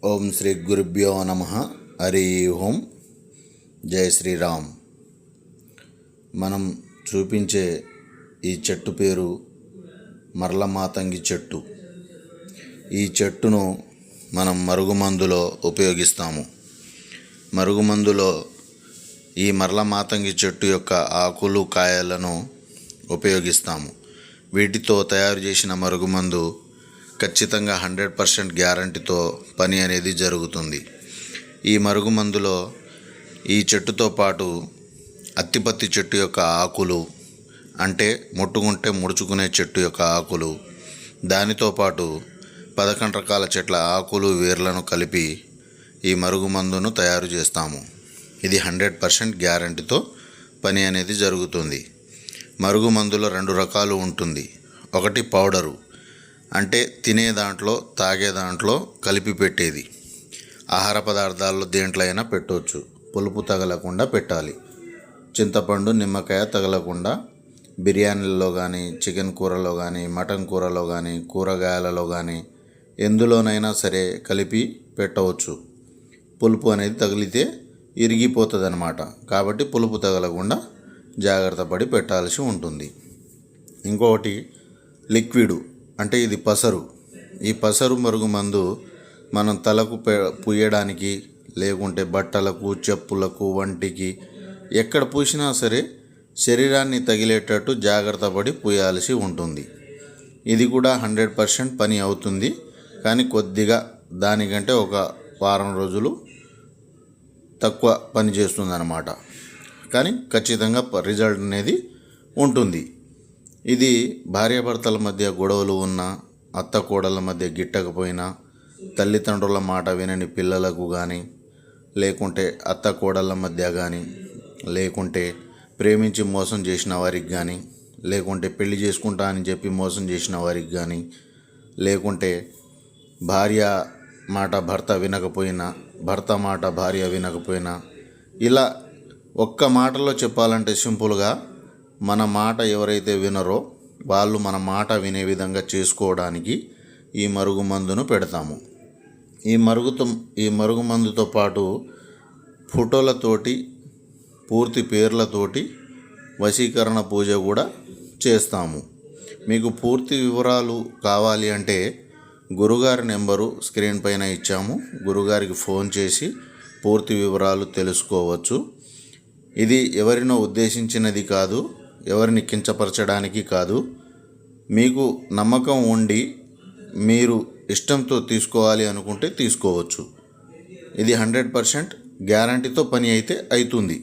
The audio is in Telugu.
ఓం శ్రీ గురుభ్యో నమః. హరి ఓం. జై శ్రీరామ్. మనం చూపించే ఈ చెట్టు పేరు మరలమాతంగి చెట్టు. ఈ చెట్టును మనం మరుగుమందులో ఉపయోగిస్తాము. మరుగుమందులో ఈ మరలమాతంగి చెట్టు యొక్క ఆకులు కాయలను ఉపయోగిస్తాము. వీటితో తయారు చేసిన మరుగుమందు ఖచ్చితంగా 100% గ్యారంటీతో పని అనేది జరుగుతుంది. ఈ మరుగుమందులో ఈ చెట్టుతో పాటు అత్తిపత్తి చెట్టు యొక్క ఆకులు, అంటే ముట్టుకుంటే ముడుచుకునే చెట్టు యొక్క ఆకులు, దానితో పాటు 11 రకాల చెట్ల ఆకులు వేర్లను కలిపి ఈ మరుగుమందును తయారు చేస్తాము. ఇది 100% గ్యారంటీతో పని అనేది జరుగుతుంది. మరుగుమందులో 2 రకాలు ఉంటుంది. ఒకటి పౌడరు, అంటే తినే దాంట్లో తాగే దాంట్లో కలిపి పెట్టేది. ఆహార పదార్థాల్లో దేంట్లో అయినా పెట్టవచ్చు. పులుపు తగలకుండా పెట్టాలి. చింతపండు, నిమ్మకాయ తగలకుండా బిర్యానీలలో కానీ, చికెన్ కూరలో కానీ, మటన్ కూరలో కానీ, కూరగాయలలో కానీ ఎందులోనైనా సరే కలిపి పెట్టవచ్చు. పులుపు అనేది తగిలితే ఇరిగిపోతుంది అన్నమాట. కాబట్టి పులుపు తగలకుండా జాగ్రత్త పడి పెట్టాల్సి ఉంటుంది. ఇంకొకటి లిక్విడు, అంటే ఇది పసరు. ఈ పసరు మరుగుమందు మనం తలకు పూయడానికి, లేకుంటే బట్టలకు, చెప్పులకు, వంటికి ఎక్కడ పూసినా సరే శరీరాన్ని తగిలేటట్టు జాగ్రత్త పడి పూయాల్సి ఉంటుంది. ఇది కూడా 100% పని అవుతుంది. కానీ కొద్దిగా దానికంటే ఒక వారం రోజులు తక్కువ పని చేస్తుంది అన్నమాట. కానీ ఖచ్చితంగా రిజల్ట్ అనేది ఉంటుంది. ఇది భార్యాభర్తల మధ్య గొడవలు ఉన్నా, అత్త కోడళ్ళ మధ్య గిట్టకపోయినా, తల్లిదండ్రుల మాట వినని పిల్లలకు కానీ, లేకుంటే అత్త కోడళ్ళ మధ్య కానీ, లేకుంటే ప్రేమించి మోసం చేసిన వారికి కానీ, లేకుంటే పెళ్లి చేసుకుంటా అని చెప్పి మోసం చేసిన వారికి కానీ, లేకుంటే భార్య మాట భర్త వినకపోయినా, భర్త మాట భార్య వినకపోయినా, ఇలా ఒక్క మాటలో చెప్పాలంటే సింపుల్గా మన మాట ఎవరైతే వినరో వాళ్ళు మన మాట వినే విధంగా చేసుకోవడానికి ఈ మరుగుమందును పెడతాము. ఈ మరుగుమందుతో పాటు ఫోటోలతోటి, పూర్తి పేర్లతోటి వశీకరణ పూజ కూడా చేస్తాము. మీకు పూర్తి వివరాలు కావాలి అంటే గురుగారి నెంబరు స్క్రీన్ పైన ఇచ్చాము. గురుగారికి ఫోన్ చేసి పూర్తి వివరాలు తెలుసుకోవచ్చు. ఇది ఎవరినో ఉద్దేశించినది కాదు, ఎవరిని కించపరచడానికి కాదు. మీకు నమ్మకం ఉండి మీరు ఇష్టంతో తీసుకోవాలి అనుకుంటే తీసుకోవచ్చు. ఇది 100% గ్యారంటీతో పని అయితే అవుతుంది.